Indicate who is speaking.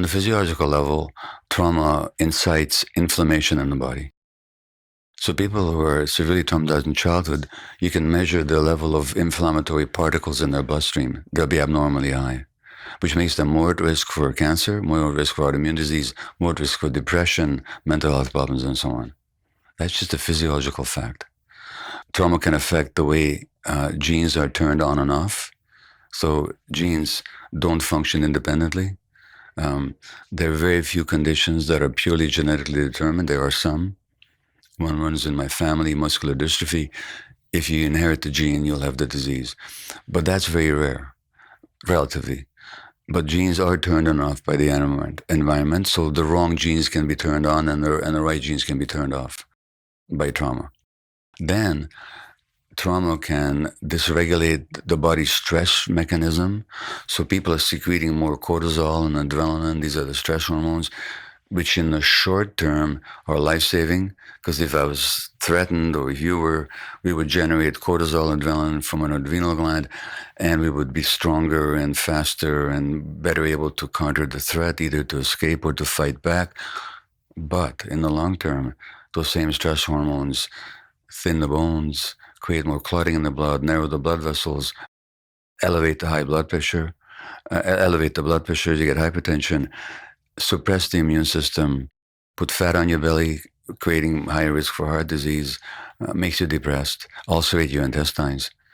Speaker 1: On the physiological level, trauma incites inflammation in the body. So people who are severely traumatized in childhood, you can measure the level of inflammatory particles in their bloodstream. They'll be abnormally high, which makes them more at risk for cancer, more at risk for autoimmune disease, more at risk for depression, mental health problems, and so on. That's just a physiological fact. Trauma can affect the way genes are turned on and off. So genes don't function independently. There are very few conditions that are purely genetically determined. There are some. One runs in my family, muscular dystrophy. If you inherit the gene, you'll have the disease. But that's very rare, relatively. But genes are turned on and off by the environment, so the wrong genes can be turned on and the right genes can be turned off by trauma. Then trauma can dysregulate the body's stress mechanism. So people are secreting more cortisol and adrenaline. These are the stress hormones, which in the short term are life-saving, because if I was threatened or if you were, we would generate cortisol and adrenaline from an adrenal gland, and we would be stronger and faster and better able to counter the threat, either to escape or to fight back. But in the long term, those same stress hormones thin the bones, create more clotting in the blood, narrow the blood vessels, elevate the high blood pressure, elevate the blood pressure, you get hypertension, suppress the immune system, put fat on your belly, creating higher risk for heart disease, makes you depressed, ulcerate your intestines.